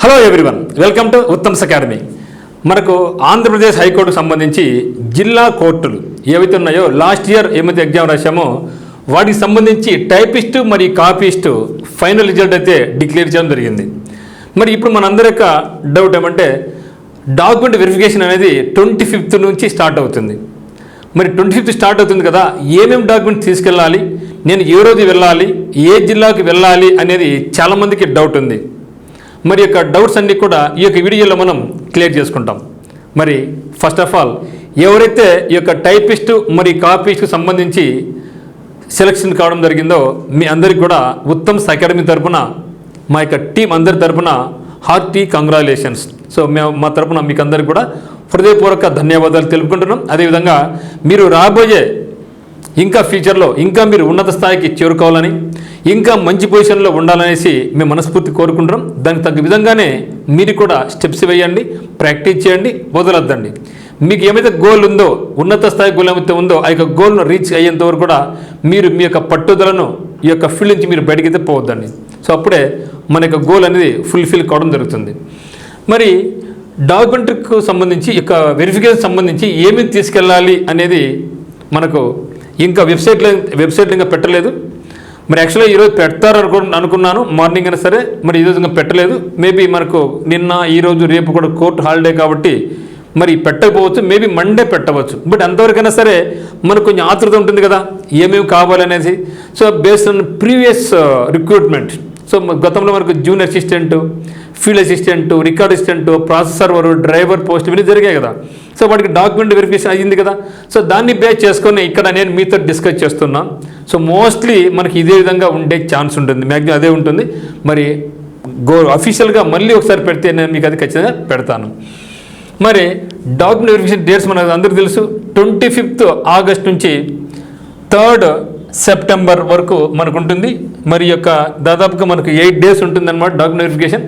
Hello everyone, welcome to Uttam's academy. మనకు ఆంధ్రప్రదేశ్ హైకోర్టుకు సంబంధించి జిల్లా కోర్టులు ఏవైతే ఉన్నాయో లాస్ట్ ఇయర్ ఏమైతే ఎగ్జామ్ రాశామో వాటికి సంబంధించి టైపిస్ట్ మరియు కాపీస్ట్ ఫైనల్ రిజల్ట్ అయితే డిక్లేర్ చేయడం జరిగింది. మరి ఇప్పుడు మనందరి యొక్క డౌట్ ఏమంటే డాక్యుమెంట్ వెరిఫికేషన్ అనేది 25th నుంచి స్టార్ట్ అవుతుంది. మరి 25th స్టార్ట్ అవుతుంది కదా, ఏమేమి డాక్యుమెంట్ తీసుకెళ్ళాలి, నేను ఏ రోజు వెళ్ళాలి, ఏ జిల్లాకు వెళ్ళాలి అనేది చాలామందికి డౌట్ ఉంది. మరి యొక్క డౌట్స్ అన్నీ కూడా ఈ యొక్క వీడియోలో మనం క్లియర్ చేసుకుంటాం. మరి ఫస్ట్ ఆఫ్ ఆల్ ఎవరైతే ఈ యొక్క టైపిస్ట్ మరియు కాపీస్ట్కి సంబంధించి సెలక్షన్ కావడం జరిగిందో మీ అందరికి కూడా ఉత్తమ్స్ అకాడమీ తరఫున మా యొక్క టీం అందరి తరఫున హార్టీ కంగ్రాచులేషన్స్. సో మేము మా తరఫున మీకు అందరికి కూడా హృదయపూర్వక ధన్యవాదాలు తెలుపుకుంటున్నాం. అదేవిధంగా మీరు రాబోయే ఇంకా ఫ్యూచర్లో ఇంకా మీరు ఉన్నత స్థాయికి చేరుకోవాలని, ఇంకా మంచి పొజిషన్లో ఉండాలనేసి మేము మనస్ఫూర్తి కోరుకుంటున్నాం. దానికి తగ్గ విధంగానే మీరు కూడా స్టెప్స్ వేయండి, ప్రాక్టీస్ చేయండి, వదలొద్దండి. మీకు ఏమైతే గోల్ ఉందో, ఉన్నత స్థాయి గోల్ ఏమైతే ఉందో ఆ యొక్క గోల్ను రీచ్ అయ్యేంత వరకు కూడా మీరు మీ యొక్క పట్టుదలను ఈ యొక్క ఫీల్డ్ నుంచి మీరు బయటకైతే పోవద్దండి. సో అప్పుడే మన యొక్క గోల్ అనేది ఫుల్ఫిల్ కావడం జరుగుతుంది. మరి డాక్యుమెంట్కు సంబంధించి యొక్క వెరిఫికేషన్ సంబంధించి ఏమేమి తీసుకెళ్ళాలి అనేది మనకు ఇంకా వెబ్సైట్లో ఇంకా పెట్టలేదు. మరి యాక్చువల్గా ఈరోజు పెడతారు అనుకున్నాను మార్నింగ్ అయినా సరే, మరి ఈరోజు ఇంకా పెట్టలేదు. మేబీ మనకు నిన్న ఈరోజు రేపు కూడా కోర్టు హాలిడే కాబట్టి మరి పెట్టకపోవచ్చు, మేబీ మండే పెట్టవచ్చు. బట్ అంతవరకైనా సరే మనకు కొంచెం ఆతృత ఉంటుంది కదా ఏమేమి కావాలనేసి. So based on previous recruitment, so గతంలో మనకు junior assistant, field assistant, record assistant, processor, driver post ఇవన్నీ జరిగాయి కదా. సో వాటికి డాక్యుమెంట్ వెరిఫికేషన్ అయ్యింది కదా. సో దాన్ని బేస్ చేసుకొని ఇక్కడ నేను మీతో డిస్కస్ చేస్తున్నా. సో మోస్ట్లీ మనకి ఇదే విధంగా ఉండే ఛాన్స్ ఉంటుంది, మ్యాక్సిమం అదే ఉంటుంది. మరి అఫీషియల్గా మళ్ళీ ఒకసారి పెడితే నేను మీకు అది ఖచ్చితంగా పెడతాను. మరి డాక్యుమెంట్ వెరిఫికేషన్ డేట్స్ మనకు అందరికీ తెలుసు. 25th ఆగస్ట్ నుంచి 3rd సెప్టెంబర్ వరకు మనకు ఉంటుంది. మరి యొక్క దాదాపుగా మనకు 8 days ఉంటుందన్నమాట డాక్యుమెంట్ వెరిఫికేషన్.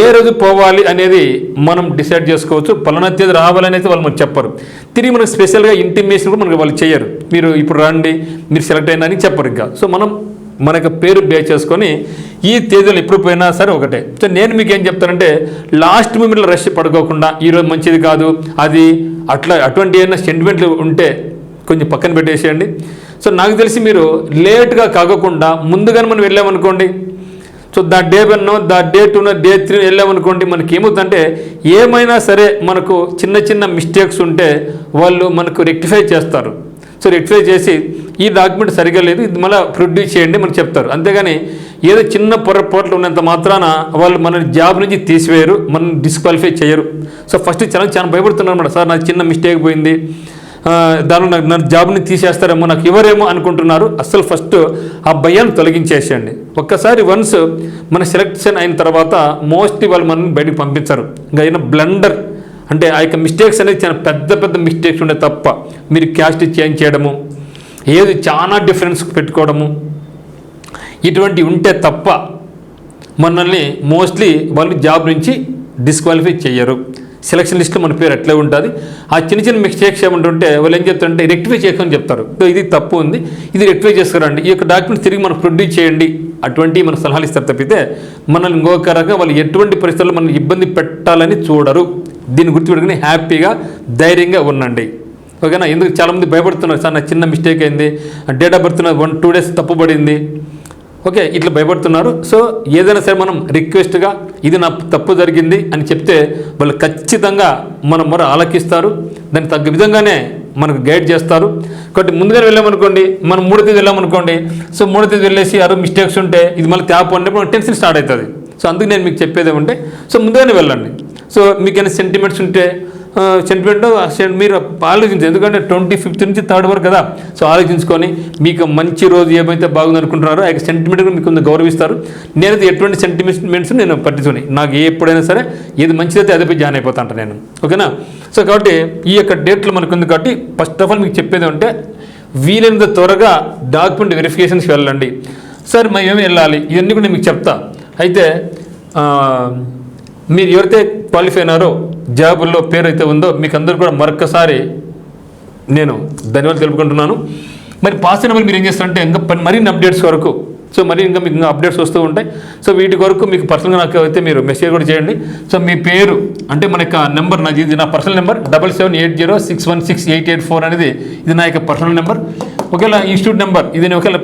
ఏ రోజు పోవాలి అనేది మనం డిసైడ్ చేసుకోవచ్చు. పలానా తేదీ రావాలనేది వాళ్ళు మనకు చెప్పరు. తిరిగి మనకు స్పెషల్గా ఇంటిమేషన్ కూడా మనకు వాళ్ళు చేయరు, మీరు ఇప్పుడు రండి, మీరు సెలెక్ట్ అయినా అని చెప్పరు ఇంకా. సో మనం మన యొక్క పేరు బేస్ చేసుకొని ఈ తేదీలు ఎప్పుడు పోయినా సరే ఒకటే. సో నేను మీకు ఏం చెప్తానంటే లాస్ట్ మూమెంట్లో రష్ పడుకోకుండా ఈరోజు మంచిది కాదు అది అటువంటి ఏమైనా సెంటిమెంట్లు ఉంటే కొంచెం పక్కన పెట్టేసేయండి. సో నాకు తెలిసి మీరు లేట్గా కాకుండా ముందుగానే మనం వెళ్ళామనుకోండి, సో డే 1 డే 2 డే 3 వెళ్ళామనుకోండి, మనకి ఏమవుతుందంటే ఏమైనా సరే మనకు చిన్న చిన్న మిస్టేక్స్ ఉంటే వాళ్ళు మనకు రెక్టిఫై చేస్తారు. సో రెక్టిఫై చేసి ఈ డాక్యుమెంట్ సరిగా లేదు, ఇది మళ్ళీ ప్రొడ్యూస్ చేయండి మనకు చెప్తారు. అంతేగాని ఏదో చిన్న పొరపాట్లు ఉన్నంత మాత్రాన వాళ్ళు మన జాబ్ నుంచి తీసివేయరు, మనం డిస్క్వాలిఫై చేయరు. సో ఫస్ట్ చాలా భయపడుతున్నారు అన్నమాట. సార్ నాకు చిన్న మిస్టేక్ పోయింది, దానిలో నా జాబ్ని తీసేస్తారేమో, నాకు ఇవ్వరేమో అనుకుంటున్నారు. అస్సలు ఫస్ట్ ఆ భయాన్ని తొలగించేసేయండి. ఒక్కసారి వన్స్ మన సెలెక్షన్ అయిన తర్వాత మోస్ట్లీ వాళ్ళు మనల్ని బయటకు పంపించారు. ఇంకా అయినా బ్లండర్ అంటే ఆ యొక్క మిస్టేక్స్ అనేది చాలా పెద్ద మిస్టేక్స్ ఉండే తప్ప మీరు క్యాస్ట్ చేంజ్ చేయడము, ఏది చాలా డిఫరెన్స్ పెట్టుకోవడము ఇటువంటివి ఉంటే తప్ప మనల్ని మోస్ట్లీ వాళ్ళు జాబ్ నుంచి డిస్క్వాలిఫై చేయరు. సెలక్షన్ లిస్ట్లో మన పేరు అట్లే ఉంటుంది. ఆ చిన్న మిస్టేక్స్ ఏమంటుంటే వాళ్ళు ఏం చెప్తారంటే రెక్టిఫై చేయమని చెప్తారు. ఇది తప్పు ఉంది, ఇది రెక్టిఫై చేసుకురండి, ఈ యొక్క డాక్యుమెంట్స్ తిరిగి మనకు ప్రొడ్యూస్ చేయండి, అటువంటి మన సలహాలు ఇస్తారు తప్పితే మనల్ని ఇంకొక రకంగా వాళ్ళు ఎటువంటి పరిస్థితుల్లో మనల్ని ఇబ్బంది పెట్టాలని చూడరు. దీన్ని గుర్తుపెట్టుకుని హ్యాపీగా ధైర్యంగా ఉండండి, ఓకేనా. ఎందుకు చాలామంది భయపడుతున్నారు, సార్ నాకు చిన్న మిస్టేక్ అయింది, డేట్ ఆఫ్ బర్త్ 1-2 days తప్పుపడింది, ఓకే ఇట్లా భయపడుతున్నారు. సో ఏదైనా సరే మనం రిక్వెస్ట్గా ఇది నా తప్పు జరిగింది అని చెప్తే వాళ్ళు ఖచ్చితంగా మన మొర ఆలకిస్తారు, దానికి తగ్గ విధంగానే మనకు గైడ్ చేస్తారు. కాబట్టి ముందుగానే వెళ్ళామనుకోండి, మనం 3వ తేదీ వెళ్ళామనుకోండి, సో 3వ తేదీ వెళ్ళేసి మిస్టేక్స్ ఉంటే ఇది మళ్ళీ తేపు అంటే మనకు టెన్షన్ స్టార్ట్ అవుతుంది. సో అందుకు నేను మీకు చెప్పేది ఏమంటే సో ముందుగానే వెళ్ళండి. సో మీకు ఏమైనా సెంటిమెంట్స్ ఉంటే మీరు ఆలోచించండి, ఎందుకంటే 25th నుంచి 3rd వరకు కదా. సో ఆలోచించుకొని మీకు మంచి రోజు ఏమైతే బాగుంది అనుకుంటున్నారో ఆ సెంటిమెంట్ కూడా మీకు గౌరవిస్తారు. నేనైతే ఎటువంటి సెంటిమెంట్స్ నేను పట్టించుకొని నాకు ఎప్పుడైనా సరే ఏది మంచిదైతే అదే జాయిన్ అయిపోతాను నేను, ఓకేనా. సో కాబట్టి ఈ యొక్క డేట్లు మనకు ఉంది కాబట్టి ఫస్ట్ ఆఫ్ ఆల్ మీకు చెప్పేది అంటే వీలైనంత త్వరగా డాక్యుమెంట్ వెరిఫికేషన్స్కి వెళ్ళండి. సార్ మేము ఏమి వెళ్ళాలి ఇవన్నీ కూడా నేను మీకు చెప్తా. అయితే మీరు ఎవరైతే క్వాలిఫై అయినారో జాబుల్లో పేరు అయితే ఉందో మీకు అందరూ కూడా మరొకసారి నేను ధన్యవాదాలు తెలుపుకుంటున్నాను. మరి పాస్ అయిన వాళ్ళు మీరు ఏం చేస్తారంటే ఇంకా మరిన్ని అప్డేట్స్ వరకు సో మరి ఇంకా మీకు ఇంకా అప్డేట్స్ వస్తూ ఉంటాయి. సో వీటి వరకు మీకు పర్సనల్గా నాకు అయితే మీరు మెసేజ్ కూడా చేయండి. సో మీ పేరు అంటే మన యొక్క నెంబర్ ఇది నా పర్సనల్ నెంబర్ 7780616884 అనేది ఇది నా యొక్క పర్సనల్ నెంబర్. ఒకవేళ ఇన్స్టిట్యూట్ నెంబర్ ఇది నేను ఒకవేళ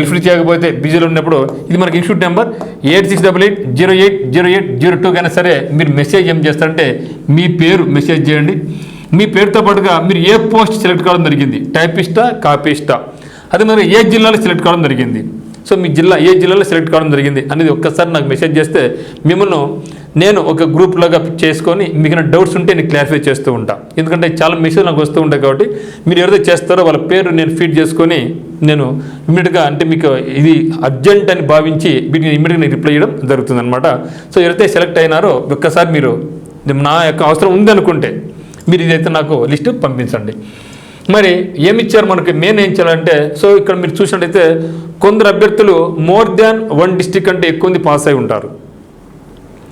లిఫ్ట్ చేయకపోతే బిజీలో ఉన్నప్పుడు ఇది మనకి ఇన్స్టిట్యూట్ నెంబర్ 8688080802 కన్నా సరే మీరు మెసేజ్ ఏం చేస్తారంటే మీ పేరు మెసేజ్ చేయండి. మీ పేరుతో పాటుగా మీరు ఏ పోస్ట్ సెలెక్ట్ కావడం జరిగింది, టైపిస్టా కాపీస్టా, అదే మరి ఏ జిల్లాలో సెలెక్ట్ కావడం జరిగింది, సో మీ జిల్లా ఏ జిల్లాలో సెలెక్ట్ కావడం జరిగింది అనేది ఒక్కసారి నాకు మెసేజ్ చేస్తే మిమ్మల్ని నేను ఒక గ్రూప్ లాగా చేసుకొని మీకు డౌట్స్ ఉంటే నేను క్లారిఫై చేస్తూ ఉంటాను. ఎందుకంటే చాలా మెసేజ్ నాకు వస్తూ ఉంటాయి కాబట్టి మీరు ఎవరైతే చేస్తారో వాళ్ళ పేరు నేను ఫీడ్ చేసుకొని నేను ఇమ్మీడియట్గా అంటే మీకు ఇది అర్జెంట్ అని భావించి వీటిని ఇమ్మీడియట్గా నేను రిప్లై చేయడం జరుగుతుంది అనమాట. సో ఎవరైతే సెలెక్ట్ అయినారో ఒక్కసారి మీరు నా యొక్క అవసరం ఉంది అనుకుంటే మీరు ఇదైతే నాకు లిస్టు పంపించండి. మరి ఏమిచ్చారు మనకి మెయిన్ ఏం చేయాలంటే, సో ఇక్కడ మీరు చూసినట్టయితే కొందరు అభ్యర్థులు మోర్ దాన్ 1 డిస్ట్రిక్ట్ అంటే ఎక్కువ మంది పాస్ అయి ఉంటారు.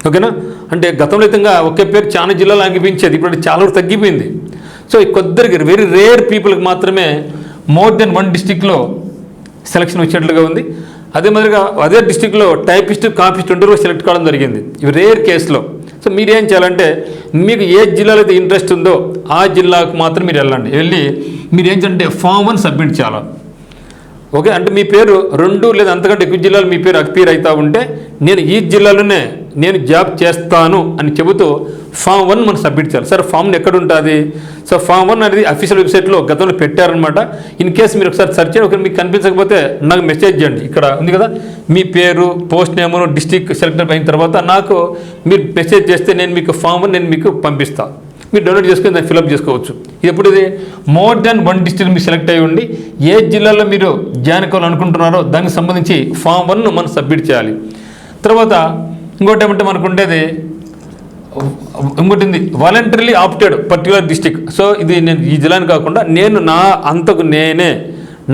ఓకేనా, అంటే గతంలో అయితే ఒకే పేరు చాలా జిల్లాలు అనిపించేది, ఇప్పుడు చాలా వరకు తగ్గిపోయింది. సో కొద్దిగా వెరీ రేర్ పీపుల్కి మాత్రమే మోర్ దెన్ 1 డిస్ట్రిక్ట్లో సెలక్షన్ వచ్చేట్లుగా ఉంది. అదే మాదిరిగా అదే డిస్ట్రిక్ట్లో టైపిస్ట్ కాపీస్ట్ ఉండరు సెలెక్ట్ కావడం జరిగింది, ఇవి రేర్ కేసులో. సో మీరేం చేయాలంటే మీకు ఏ జిల్లాలో అయితే ఇంట్రెస్ట్ ఉందో ఆ జిల్లాకు మాత్రం మీరు వెళ్ళి మీరు ఏం చేయాలంటే ఫామ్ 1 సబ్మిట్ చేయాలి. ఓకే, అంటే మీ పేరు 2 లేదా అంతకంటే ఎక్కువ జిల్లాలు మీ పేరు అక్పీర్ అవుతూ ఉంటే నేను ఈ జిల్లాలోనే నేను జాబ్ చేస్తాను అని చెబుతూ ఫామ్ 1 మనం సబ్మిట్ చేయాలి. సార్ ఫామ్ ఎక్కడ ఉంటుంది? సో ఫామ్ 1 అనేది అఫీషియల్ వెబ్సైట్లో గతంలో పెట్టారనమాట. ఇన్ కేసు మీరు ఒకసారి సెర్చ్ చేయండి, ఒకరు మీకు కనిపించకపోతే నాకు మెసేజ్ చేయండి. ఇక్కడ ఉంది కదా మీ పేరు, పోస్ట్ నేము, డిస్ట్రిక్ట్ సెలెక్ట్ అయిన తర్వాత నాకు మీరు మెసేజ్ చేస్తే నేను మీకు ఫామ్ 1 నేను మీకు పంపిస్తాను. మీరు డౌన్లోడ్ చేసుకుని దాన్ని ఫిల్అప్ చేసుకోవచ్చు. ఇది ఎప్పుడు ఇది మోర్ దాన్ 1 డిస్ట్రిక్ట్ మీరు సెలెక్ట్ అయ్యి ఉండి ఏ జిల్లాలో మీరు జాయిన్ అవ్వాలనుకుంటున్నారో దానికి సంబంధించి ఫామ్ 1 మనం సబ్మిట్ చేయాలి. తర్వాత ఇంకోటి ఏమంటే మనకు ఉండేది ఇంకోటి ఉంది voluntarily opted particular district. So ఇది నేను ఈ జిల్లాని కాకుండా నేను నా అంతకు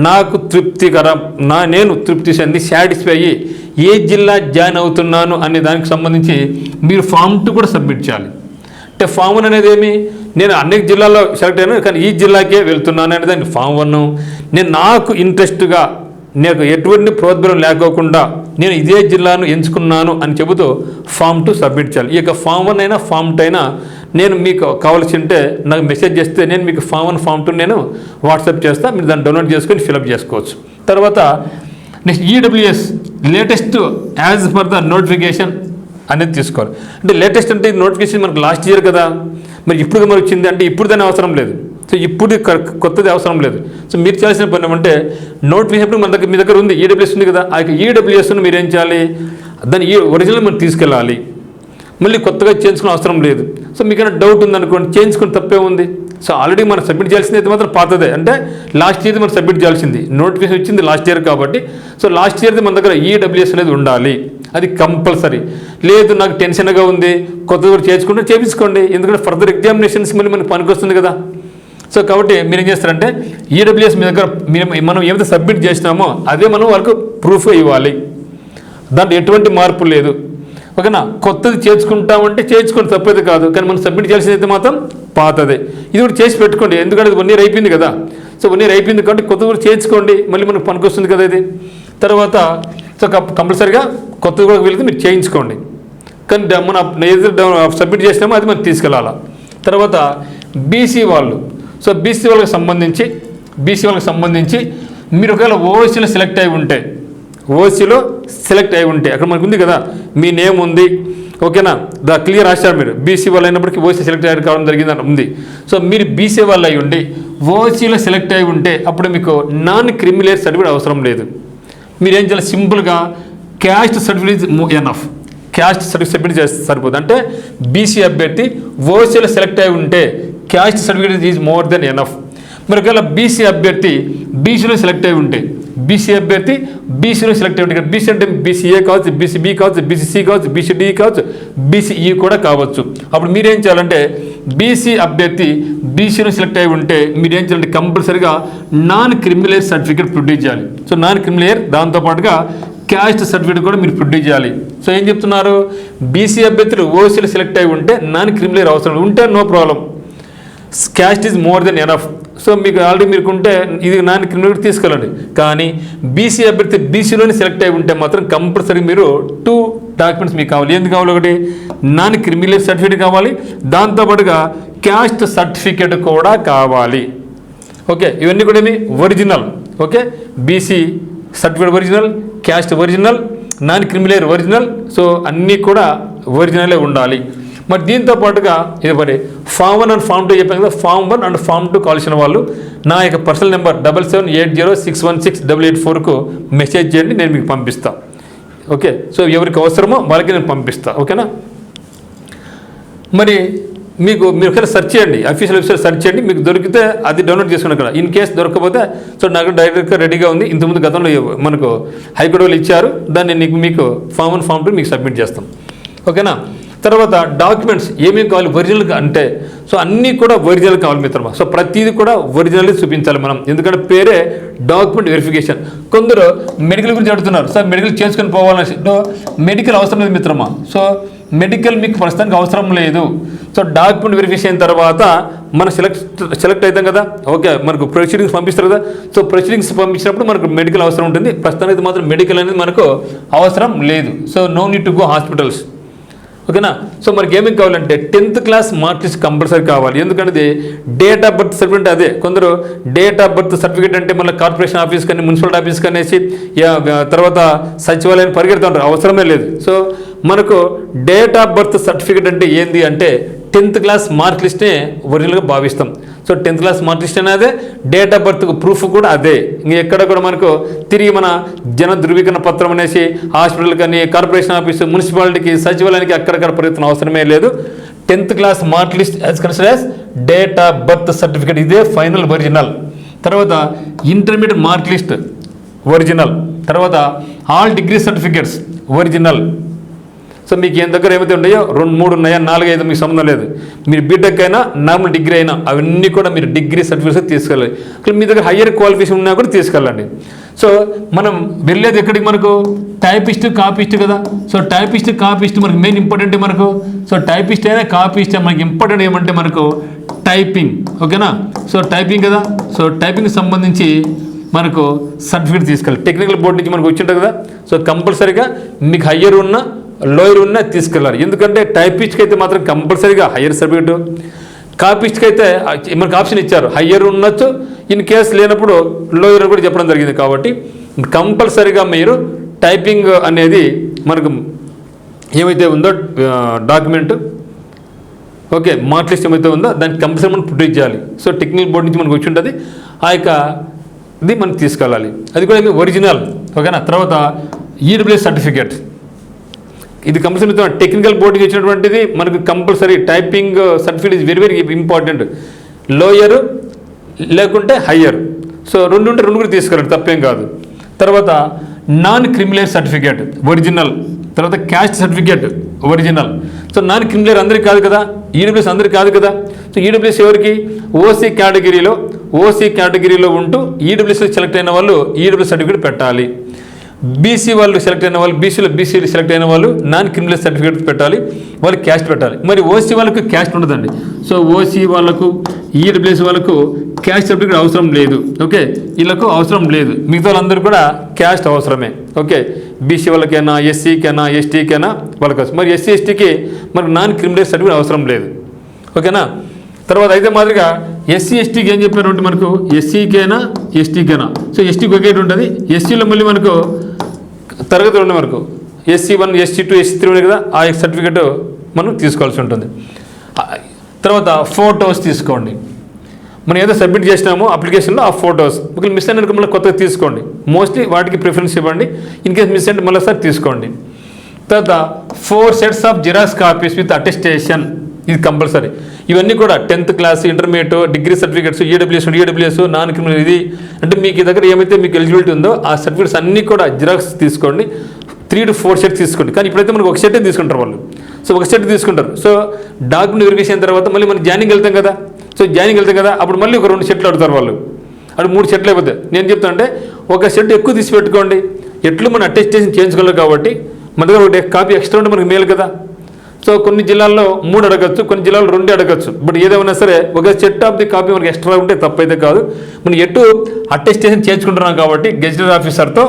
నాకు తృప్తికరం నేను తృప్తి చెంది సాటిస్ఫై అయ్యి ఏ జిల్లా జాయిన్ అవుతున్నాను అనే దానికి సంబంధించి మీరు ఫామ్ 2 కూడా సబ్మిట్ చేయాలి. అంటే ఫామ్ 1 అనేది ఏమి, నేను అన్ని జిల్లాల్లో సెలెక్ట్ అయ్యాను కానీ ఈ జిల్లాకే వెళ్తున్నాను అనేది దాన్ని ఫామ్ 1. నేను నాకు ఇంట్రెస్ట్గా నాకు ఎటువంటి ప్రోద్బలం లేకోకుండా నేను ఇదే జిల్లాను ఎంచుకున్నాను అని చెబుతూ ఫామ్ 2 సబ్మిట్ చేయాలి. ఈ యొక్క ఫామ్ 1 అయినా ఫామ్ 2 అయినా నేను మీకు కావాల్సి ఉంటే నాకు మెసేజ్ చేస్తే నేను మీకు ఫామ్ 1 ఫామ్ 2 నేను వాట్సాప్ చేస్తాను, మీరు దాన్ని డౌన్లోడ్ చేసుకొని ఫిలప్ చేసుకోవచ్చు. తర్వాత next EWS latest as per the notification అనేది తీసుకోవాలి. అంటే లేటెస్ట్ అంటే నోటిఫికేషన్ మనకు లాస్ట్ ఇయర్ కదా, మరి ఇప్పుడు మనకు వచ్చింది అంటే ఇప్పుడు దాని అవసరం లేదు. సో ఇప్పుడు కొత్తది అవసరం లేదు. సో మీరు చేయాల్సిన పని ఏమంటే నోటిఫికేషన్ మన దగ్గర మీ దగ్గర ఉంది, ఈడబ్ల్యూఎస్ ఉంది కదా, ఆ యొక్క ఈడబ్ల్యూఎస్ను మీరు ఏం చేయాలి, దాన్ని ఒరిజినల్ మనం తీసుకెళ్ళాలి, మళ్ళీ కొత్తగా చేయించుకునే అవసరం లేదు. సో మీకైనా డౌట్ ఉందనుకోండి చేయించుకుని తప్పే ఉంది. సో ఆల్రెడీ మనం సబ్మిట్ చేయాల్సింది అయితే మాత్రం పాతదే, అంటే లాస్ట్ ఇయర్ది మనం సబ్మిట్ చేయాల్సింది, నోటిఫికేషన్ వచ్చింది లాస్ట్ ఇయర్ కాబట్టి సో లాస్ట్ ఇయర్ది మన దగ్గర ఈడబ్ల్యూఎస్ అనేది ఉండాలి, అది కంపల్సరీ. లేదు నాకు టెన్షన్గా ఉంది కొత్తది కూడా చేయించుకుంటే చేయించుకోండి, ఎందుకంటే ఫర్దర్ ఎగ్జామినేషన్స్ మళ్ళీ మనకి పనికొస్తుంది కదా. సో కాబట్టి మీరు ఏం చేస్తారంటే ఈడబ్ల్యూఎస్ మీ దగ్గర మనం ఏమైతే సబ్మిట్ చేసినామో అదే మనం వాళ్ళకు ప్రూఫ్గా ఇవ్వాలి, దాంట్లో ఎటువంటి మార్పు లేదు. ఓకేనా, కొత్తది చేర్చుకుంటామంటే చేర్చుకోండి తప్పేది కాదు, కానీ మనం సబ్మిట్ చేయాల్సింది అయితే మాత్రం పాతదే. ఇది కూడా చేసి పెట్టుకోండి, ఎందుకంటే అది 1 ఇయర్ అయిపోయింది కదా. సో 1 ఇయర్ అయిపోయింది కాబట్టి కొత్తది కూడా చేర్చుకోండి, మళ్ళీ మనకు పనికొస్తుంది కదా ఇది. తర్వాత సో కంపల్సరీగా కొత్తది కూడా వెళ్తే మీరు చేయించుకోండి, కానీ మనం ఏదైతే సబ్మిట్ చేసినామో అది మనం తీసుకెళ్ళాలి. తర్వాత బీసీ వాళ్ళు, సో బీసీ వాళ్ళకి సంబంధించి మీరు ఒకవేళ ఓసీలో సెలెక్ట్ అయి ఉంటే అక్కడ మనకు ఉంది కదా మీ నేమ్ ఉంది, ఓకేనా, క్లియర్ రాశారు మీరు బీసీ వాళ్ళు అయినప్పటికీ ఓసీ సెలెక్ట్ అయ్యి కావడం జరిగిందని ఉంది. సో మీరు బీసీ వాళ్ళు అయి ఉండి ఓసీలో సెలెక్ట్ అయి ఉంటే అప్పుడు మీకు నాన్ క్రిమినల్ సర్టిఫికేట్ అవసరం లేదు. మీరు ఏం చేయాలి, సింపుల్గా caste certificate enough, caste certificate చేస్తే సరిపోతుంది. అంటే బీసీ అభ్యర్థి ఓసీలో సెలెక్ట్ అయి ఉంటే caste certificate is more than enough. మరి ఒకవేళ బీసీ అభ్యర్థి బీసీలో సెలెక్ట్ అయి ఉంటే బీసీ అంటే బీసీ అంటే బీసీఏ కావచ్చు, బీసీబీ కావచ్చు, బీసీసీ కావచ్చు, బీసీడీ కావచ్చు, బీసీఈ కూడా కావచ్చు. అప్పుడు మీరేం చేయాలంటే బీసీ అభ్యర్థి బీసీలో సెలెక్ట్ అయి ఉంటే మీరేం చేయాలంటే కంపల్సరీగా నాన్ క్రిమినల్ సర్టిఫికేట్ ప్రొడ్యూస్ చేయాలి. సో నాన్ క్రిమినల్ దాంతోపాటుగా క్యాస్ట్ సర్టిఫికేట్ కూడా మీరు ప్రొడ్యూస్ చేయాలి. సో ఏం చెప్తున్నారు, బీసీ అభ్యర్థులు ఓసీలో సెలెక్ట్ అయి ఉంటే నాన్ క్రిమినల్ అవసరం ఉంటే no problem, caste is more than enough. So మీకు ఆల్రెడీ మీకు ఉంటే ఇది నాన్ క్రిమినల్ తీసుకెళ్ళండి. కానీ బీసీ అభ్యర్థి బీసీలోనే సెలెక్ట్ అయి ఉంటే మాత్రం కంపల్సరీ మీరు 2 డాక్యుమెంట్స్ మీకు కావాలి. ఎందుకు కావాలి? ఒకటి నాన్ క్రిమినల్ సర్టిఫికేట్ కావాలి, దాంతోపాటుగా క్యాస్ట్ సర్టిఫికేట్ కూడా కావాలి. ఓకే, ఇవన్నీ కూడా ఏమి original. Okay, BC certificate original, caste original, non criminal original. So అన్నీ కూడా ఒరిజినలే ఉండాలి. మరి దీంతో పాటుగా ఇది మరి ఫామ్ 1 అండ్ ఫామ్ 2 చెప్పాను కదా. ఫామ్ 1 అండ్ ఫామ్ 2 కావాల్సిన వాళ్ళు నా యొక్క పర్సనల్ నెంబర్ 7780616884కు మెసేజ్ చేయండి, నేను మీకు పంపిస్తాను. ఓకే, సో ఎవరికి అవసరమో వాళ్ళకి నేను పంపిస్తాను. ఓకేనా? మరి మీరు ఒకసారి సెర్చ్ చేయండి, అఫీషియల్ వెబ్సైట్ సెర్చ్ చేయండి, మీకు దొరికితే అది డౌన్లోడ్ చేసుకుని అక్కడ. ఇన్ కేసు దొరకకపోతే సో నాకు డైరెక్ట్గా రెడీగా ఉంది. ఇంతకుముందు గతంలో మనకు హైకోర్టు వాళ్ళు ఇచ్చారు, దాన్ని మీకు ఫామ్ 1 ఫామ్ 2 మీకు సబ్మిట్ చేస్తాం. ఓకేనా? తర్వాత డాక్యుమెంట్స్ ఏమేమి కావాలి ఒరిజినల్ అంటే, సో అన్నీ కూడా ఒరిజినల్ కావాలి మిత్రమా. సో ప్రతిదీ కూడా ఒరిజినల్ చూపించాలి మనం, ఎందుకంటే పేరే డాక్యుమెంట్ వెరిఫికేషన్. కొందరు మెడికల్ గురించి అడుగుతున్నారు, సార్ మెడికల్ చేసుకొని పోవాలని. మెడికల్ అవసరం లేదు మిత్రమా. సో మెడికల్ మీకు ప్రస్తుతానికి అవసరం లేదు. సో డాక్యుమెంట్ వెరిఫికేషన్ అయిన తర్వాత మనం సెలెక్ట్ అవుతాం కదా. ఓకే, మనకు ప్రొసీడింగ్స్ పంపిస్తారు కదా. సో ప్రొసీడింగ్స్ పంపించినప్పుడు మనకు మెడికల్ అవసరం ఉంటుంది. ప్రస్తుతానికి మాత్రం మెడికల్ అనేది మనకు అవసరం లేదు. So no need to go hospitals. ఓకేనా? సో మనకి ఏమేమి కావాలంటే 10th class mark list compulsory కావాలి. ఎందుకంటే డేట్ ఆఫ్ బర్త్ సర్టిఫికేట్ అదే. కొందరు డేట్ ఆఫ్ బర్త్ సర్టిఫికేట్ అంటే మళ్ళీ కార్పొరేషన్ ఆఫీస్ కానీ మున్సిపల్ ఆఫీస్ కనేసి తర్వాత సచివాలయం పరిగెడుతూ ఉంటారు, అవసరమే లేదు. సో మనకు డేట్ ఆఫ్ బర్త్ సర్టిఫికేట్ అంటే ఏంది అంటే 10th క్లాస్ మార్క్ లిస్ట్నే ఒరిజినల్గా భావిస్తాం. So 10th class mark list అనేది డేట్ ఆఫ్ బర్త్ ప్రూఫ్ కూడా అదే. ఇంక ఎక్కడ కూడా మనకు తిరిగి మన జన ధృవీకరణ పత్రం అనేసి హాస్పిటల్ కానీ కార్పొరేషన్ ఆఫీసు మున్సిపాలిటీకి సచివాలయానికి అక్కడక్కడ పరిగెత్తిన అవసరమే లేదు. 10th class mark list as considered as date of birth certificate, ఇదే ఫైనల్ ఒరిజినల్. తర్వాత ఇంటర్మీడియట్ మార్క్ లిస్ట్ ఒరిజినల్. తర్వాత all degree certificates original. So మీకు ఏం దగ్గర ఏమైతే ఉన్నాయో 2, 3 ఉన్నాయా, 4, 5 మీకు సంబంధం లేదు. మీరు బీటెక్ అయినా నార్మల్ డిగ్రీ అయినా అవన్నీ కూడా మీరు డిగ్రీ సర్టిఫికేట్స్ తీసుకెళ్ళాలి. మీ దగ్గర హయ్యర్ క్వాలిఫికేషన్ ఉన్నా కూడా తీసుకెళ్ళండి. సో మనం వెళ్ళేది ఎక్కడికి? మనకు టైపిస్ట్ కాపీస్ట్ కదా. సో టైపిస్ట్ కాపీస్ట్ మనకు మెయిన్ ఇంపార్టెంట్ మనకు. సో టైపిస్ట్ అయినా కాపీస్ట్ మనకి ఇంపార్టెంట్ ఏమంటే మనకు టైపింగ్. ఓకేనా? సో టైపింగ్ కదా. సో టైపింగ్కి సంబంధించి మనకు సర్టిఫికేట్ తీసుకెళ్ళాలి. టెక్నికల్ బోర్డు నుంచి మనకు వచ్చింటుంది కదా. సో కంపల్సరీగా మీకు హయ్యర్ ఉన్న లోయర్ ఉన్న తీసుకెళ్ళాలి. ఎందుకంటే టైపిస్ట్కి అయితే మాత్రం కంపల్సరీగా హయ్యర్ సర్టిఫికేట్, కాపీస్ట్కి అయితే మనకు ఆప్షన్ ఇచ్చారు హయ్యర్ ఉండొచ్చు, ఇన్ కేసు లేనప్పుడు లోయర్ కూడా చెప్పడం జరిగింది. కాబట్టి కంపల్సరీగా మీరు టైపింగ్ అనేది మనకు ఏమైతే ఉందో డాక్యుమెంట్, ఓకే, మార్క్ లిస్ట్ ఏమైతే ఉందో దానికి కంపల్సరీ మనం ప్రొడ్యూస్ చేయాలి. సో టెక్నికల్ బోర్డు నుంచి మనకు వచ్చి ఉంటుంది, ఆ యొక్క ఇది మనకి తీసుకెళ్ళాలి. అది కూడా ఒరిజినల్. ఓకేనా? తర్వాత ఈడబ్ల్యూఎస్ సర్టిఫికేట్, ఇది కంపల్సరీ టెక్నికల్ బోర్డుకి ఇచ్చినటువంటిది మనకు compulsory. Typing certificate is very very important. Lower లేకుంటే హయ్యర్. సో 2 ఉంటే 2 కూడా తీసుకెళ్ళండి, తప్పేం కాదు. తర్వాత నాన్ క్రిమినల్ సర్టిఫికేట్ ఒరిజినల్. తర్వాత caste certificate original. So non criminal అందరికీ కాదు కదా, ఈడబ్ల్యూఎస్ అందరికీ కాదు కదా. సో ఈడబ్ల్యూఎస్ ఎవరికి? ఓసీ కేటగిరీలో ఉంటూ ఈడబ్ల్యూఎస్ సెలెక్ట్ అయిన వాళ్ళు ఈడబ్ల్యూఎస్ సర్టిఫికేట్ పెట్టాలి. బీసీ వాళ్ళు సెలెక్ట్ అయిన వాళ్ళు బీసీలు సెలెక్ట్ అయిన వాళ్ళు నాన్ క్రిమినల్ సర్టిఫికేట్ పెట్టాలి, వాళ్ళు క్యాస్ట్ పెట్టాలి. మరి ఓసీ వాళ్ళకు క్యాస్ట్ ఉండదండి. సో ఓసీ వాళ్ళకు ఈడబ్ల్యూఎస్ వాళ్ళకు క్యాస్ట్ సర్టిఫికేట్ అవసరం లేదు. ఓకే, వీళ్ళకు అవసరం లేదు. మిగతా వాళ్ళందరూ కూడా క్యాస్ట్ అవసరమే. ఓకే, బీసీ వాళ్ళకైనా ఎస్సీకైనా ఎస్టీకైనా వాళ్ళకి అవసరం. మరి ఎస్సీ ఎస్టీకి మనకు నాన్ క్రిమినల్ సర్టిఫికేట్ అవసరం లేదు. ఓకేనా? తర్వాత అయితే మాదిరిగా ఎస్సీ ఎస్టీకి ఏం చెప్పారంటే మనకు ఎస్సీకైనా ఎస్టీకైనా. సో ఎస్టీకి ఒకేటి ఉంటుంది. ఎస్సీలో మళ్ళీ మనకు తరగతులు ఉన్నాయి మనకు SC1, SC2, SC3 ఉన్నాయి కదా, ఆ సర్టిఫికేట్ మనం తీసుకోవాల్సి ఉంటుంది. తర్వాత ఫోటోస్ తీసుకోండి. మనం ఏదో సబ్మిట్ చేసినామో అప్లికేషన్లో ఆ ఫోటోస్ ఒకవేళ మిస్ అయిన మళ్ళీ కొత్తగా తీసుకోండి. మోస్ట్లీ వాటికి ప్రిఫరెన్స్ ఇవ్వండి. ఇన్ కేస్ మిస్ అంటే మళ్ళీ సార్ తీసుకోండి. తర్వాత 4 sets of xerox copies with attestation, ఇది కంపల్సరీ. ఇవన్నీ కూడా 10th class, intermediate, degree certificates, EWS, non criminal, ఇది అంటే మీకు దగ్గర ఏమైతే మీకు ఎలిజిబిలిటీ ఉందో ఆ సర్టిఫికేట్స్ అన్నీ కూడా జిరాక్స్ తీసుకోండి. 3 to 4 sets తీసుకోండి. కానీ ఇప్పుడైతే మనకు ఒక సెట్ తీసుకుంటారు వాళ్ళు. సో ఒక సెట్ తీసుకుంటారు. సో డాక్యుమెంట్ వెరిఫికేషన్ అయిన తర్వాత మళ్ళీ మనం జాయినింగ్ వెళ్తాం కదా. సో జాయినింగ్ వెళ్తాం కదా, అప్పుడు మళ్ళీ ఒక 2 సెట్లు అడుగుతారు వాళ్ళు. అప్పుడు 3 సెట్లు అయిపోతాయి. నేను చెప్తాను అంటే ఒక సెట్ ఎక్కువ తీసి పెట్టుకోండి. ఎట్లు మనం అటెస్టేషన్ చేయించుకోలేదు కాబట్టి మన దగ్గర ఒకటి కాపీ ఎక్స్ట్రా ఉంటే మనకు మేలు కదా. సో కొన్ని జిల్లాల్లో 3 అడగచ్చు, కొన్ని జిల్లాల్లో 2 అడగచ్చు. బట్ ఏదేమైనా సరే ఒక సెట్ ఆఫ్ ది కాపీ మనకి ఎక్స్ట్రా ఉంటే తప్పైతే కాదు. మనం ఎటు అటెస్టేషన్ చేర్చుకుంటున్నాం కాబట్టి గెజిటెడ్ ఆఫీసర్తో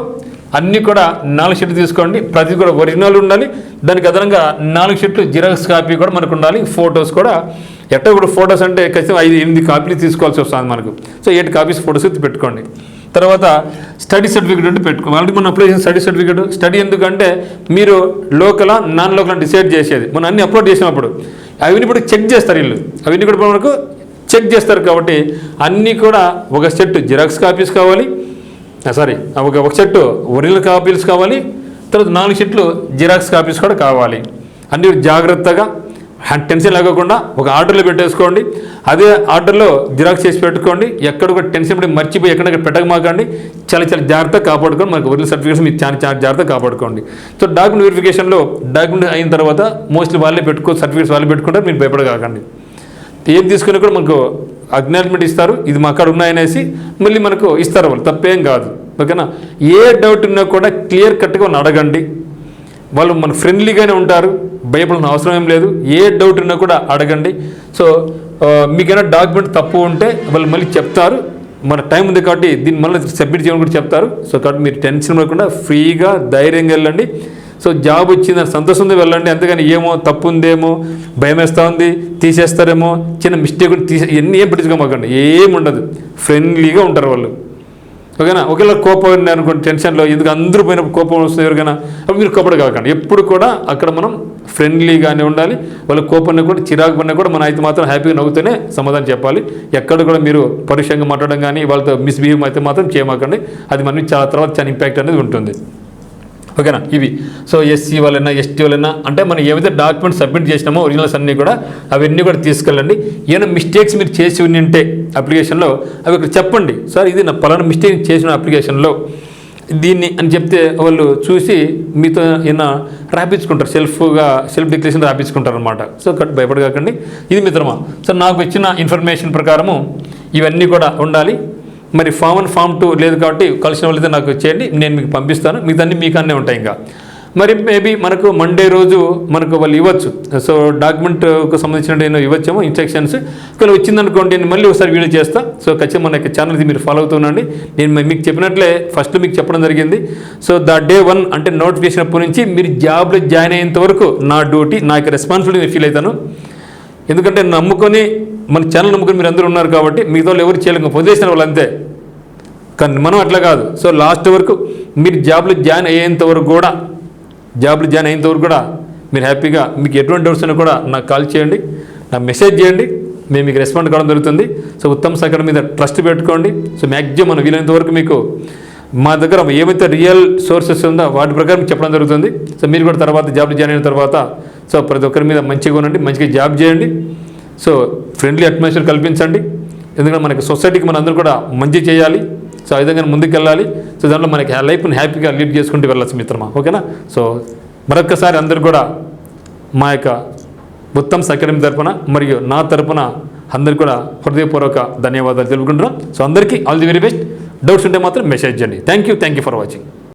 అన్నీ కూడా 4 షీట్లు తీసుకోండి. ప్రతి కూడా ఒరిజినల్ ఉండాలి. దానికి అదనంగా 4 షీట్లు జిరాక్స్ కాపీ కూడా మనకు ఉండాలి. ఫొటోస్ కూడా ఎట్ట ఇప్పుడు ఫొటోస్ అంటే ఖచ్చితంగా 5-8 కాపీలు తీసుకోవాల్సి వస్తుంది మనకు. సో 8 కాపీస్ ఫొటోస్ పెట్టుకోండి. తర్వాత స్టడీ సర్టిఫికేట్ అంటే పెట్టుకోండి. ఆల్రెడీ మనం అప్లై చేసిన స్టడీ సర్టిఫికేట్. స్టడీ ఎందుకంటే మీరు లోకలా నాన్ లోకల్ డిసైడ్ చేసేది. మనం అన్ని అప్లోడ్ చేసినప్పుడు అవన్నీ ఇప్పుడు చెక్ చేస్తారు వీళ్ళు. అవన్నీ కూడా మనకు చెక్ చేస్తారు కాబట్టి అన్నీ కూడా ఒక సెట్ జిరాక్స్ కాపీస్ కావాలి, ఒక సెట్ ఒరిజినల్ కాపీస్ కావాలి. తర్వాత 4 సెట్లు జిరాక్స్ కాపీస్ కూడా కావాలి. అన్నీ జాగ్రత్తగా టెన్షన్ లేకుండా ఒక ఆర్డర్లో పెట్టేసుకోండి. అదే ఆర్డర్లో జిరాక్స్ చేసి పెట్టుకోండి. ఎక్కడ కూడా టెన్షన్ పడి మర్చిపోయి ఎక్కడెక్కడ పెట్టకమాకండి. చాలా జాగ్రత్తగా కాపాడుకోండి. మనకు ఒరిజినల్ సర్టిఫికేట్స్ మీరు చాలా జాగ్రత్తగా కాపాడుకోండి. సో డాక్యుమెంట్ వెరిఫికేషన్లో డాక్యుమెంట్ అయిన తర్వాత మోస్ట్లీ వాళ్ళే సర్టిఫికేట్స్ వాళ్ళే పెట్టుకుంటారు. మీరు భయపడకాకండి. ఏం తీసుకుని కూడా మనకు అక్నాలజ్మెంట్ ఇస్తారు, ఇది మా అక్కడ ఉన్నాయనేసి మళ్ళీ మనకు ఇస్తారు వాళ్ళు, తప్పేం కాదు. ఓకేనా? ఏ డౌట్ ఉన్నా కూడా క్లియర్ కట్గా వాళ్ళని అడగండి. వాళ్ళు మన ఫ్రెండ్లీగానే ఉంటారు, భయపడాల్సిన అవసరం ఏం లేదు. ఏ డౌట్ ఉన్నా కూడా అడగండి. సో మీకైనా డాక్యుమెంట్ తప్పు ఉంటే వాళ్ళు మళ్ళీ చెప్తారు. మన టైం ఉంది కాబట్టి దీన్ని మళ్ళీ సబ్మిట్ చేయమని కూడా చెప్తారు. సో కాబట్టి మీరు టెన్షన్ పడకుండా ఫ్రీగా ధైర్యంగా వెళ్ళండి. సో జాబ్ వచ్చిందని సంతోషంతో వెళ్ళండి. అంతేగాని ఏమో తప్పు ఉందేమో, భయం వేస్తూ ఉంది, తీసేస్తారేమో, చిన్న మిస్టేక్ ఇవన్నీ ఏం పట్టించుకోమాకండి. ఏముండదు, ఫ్రెండ్లీగా ఉంటారు వాళ్ళు. ఓకేనా? ఒకవేళ కోపం అనుకోండి, టెన్షన్లో ఎందుకు అందరూ పోయిన కోపం వస్తుంది ఎవరికైనా, అప్పుడు మీరు కోపడ కాకండి. ఎప్పుడు కూడా అక్కడ మనం ఫ్రెండ్లీగానే ఉండాలి. వాళ్ళ కోపాన్ని కూడా చిరాకు పడినా కూడా మనం అయితే మాత్రం హ్యాపీగా నవ్వుతూనే సమాధానం చెప్పాలి. ఎక్కడ కూడా మీరు పరుషంగా మాట్లాడడం కానీ వాళ్ళతో మిస్బిహేవ్ అయితే మాత్రం చేయమాకండి. అది మనకి చాలా ఇంపాక్ట్ అనేది ఉంటుంది. ఓకేనా? ఇవి సో ఎస్సీ వాళ్ళైనా ఎస్టీ వాళ్ళైనా అంటే మనం ఏవైతే డాక్యుమెంట్స్ సబ్మిట్ చేసినామో ఒరిజినల్స్ అన్నీ కూడా అవన్నీ కూడా తీసుకెళ్ళండి. ఏమైనా మిస్టేక్స్ మీరు చేసి ఉంటే అప్లికేషన్లో అవి ఇక్కడ చెప్పండి. సార్ ఇది నా పలానా మిస్టేక్ చేసిన అప్లికేషన్లో దీన్ని అని చెప్తే వాళ్ళు చూసి మీతో ఏమైనా రాపించుకుంటారు, సెల్ఫ్ డిక్లరేషన్ రాపించుకుంటారు అనమాట. సో భయపడకాకండి. ఇది మిత్రమా. సో నాకు ఇచ్చిన ఇన్ఫర్మేషన్ ప్రకారము ఇవన్నీ కూడా ఉండాలి. మరి ఫామ్ 1 ఫామ్ 2 లేదు కాబట్టి కలిసిన వాళ్ళైతే నాకు చేయండి, నేను మీకు పంపిస్తాను. మిగతాన్ని మీకు అన్నీ ఉంటాయి. ఇంకా మరి మేబీ మనకు మండే రోజు మనకు వాళ్ళు ఇవ్వచ్చు. సో డాక్యుమెంట్కు సంబంధించిన ఇవ్వచ్చేమో ఇన్స్ట్రక్షన్స్. ఒకవేళ వచ్చిందనుకోండి నేను మళ్ళీ ఒకసారి వీడియో చేస్తాను. సో ఖచ్చితంగా మన యొక్క ఛానల్ మీరు ఫాలో అవుతుండండి. నేను మీకు చెప్పినట్లే ఫస్ట్లో మీకు చెప్పడం జరిగింది. సో డే 1 అంటే నోటిఫికేషన్ అప్పటి నుంచి మీరు జాబ్లో జాయిన్ అయ్యేంత వరకు నా డ్యూటీ, నా యొక్క రెస్పాన్సిబిలిటీ నేను ఫీల్ అవుతాను. ఎందుకంటే నమ్ముకొని మన ఛానల్ నమ్ముకొని మీరు అందరూ ఉన్నారు కాబట్టి మిగతా వాళ్ళు ఎవరు చేయలేక వదిలేసిన వాళ్ళు అంతే. కానీ మనం అట్లా కాదు. సో లాస్ట్ వరకు మీరు జాబ్లో జాయిన్ అయ్యేంత వరకు కూడా మీరు హ్యాపీగా మీకు ఎటువంటి డౌట్స్ ఉన్నా కూడా నాకు కాల్ చేయండి, నాకు మెసేజ్ చేయండి, మేము మీకు రెస్పాండ్ కావడం జరుగుతుంది. సో ఉత్తమ్ అకాడమీ మీద ట్రస్ట్ పెట్టుకోండి. సో మ్యాక్సిమం మనం వీలైనంత వరకు మీకు మా దగ్గర ఏమైతే రియల్ సోర్సెస్ ఉందో వాటి ప్రకారం చెప్పడం జరుగుతుంది. సో మీరు కూడా తర్వాత జాబ్లో జాయిన్ అయిన తర్వాత సో ప్రతి ఒక్కరి మీద మంచిగా ఉండండి, మంచిగా జాబ్ చేయండి. సో ఫ్రెండ్లీ అట్మాస్ఫియర్ కల్పించండి. ఎందుకంటే మనకి సొసైటీకి మన అందరూ కూడా మంచి చేయాలి. సో ఆ విధంగా ముందుకు వెళ్ళాలి. సో దాంట్లో మనకి లైఫ్ని హ్యాపీగా లీడ్ చేసుకుంటూ వెళ్ళచ్చు మిత్రమా. ఓకేనా? సో మరొక్కసారి అందరూ కూడా మా యొక్క ఉత్తమ్ అకాడమీ తరపున మరియు నా తరపున అందరికీ కూడా హృదయపూర్వక ధన్యవాదాలు తెలుపుకుంటున్నాం. సో అందరికీ all the very best. Doubts ఉంటే మాత్రం మెసేజ్ చేయండి. Thank you for watching.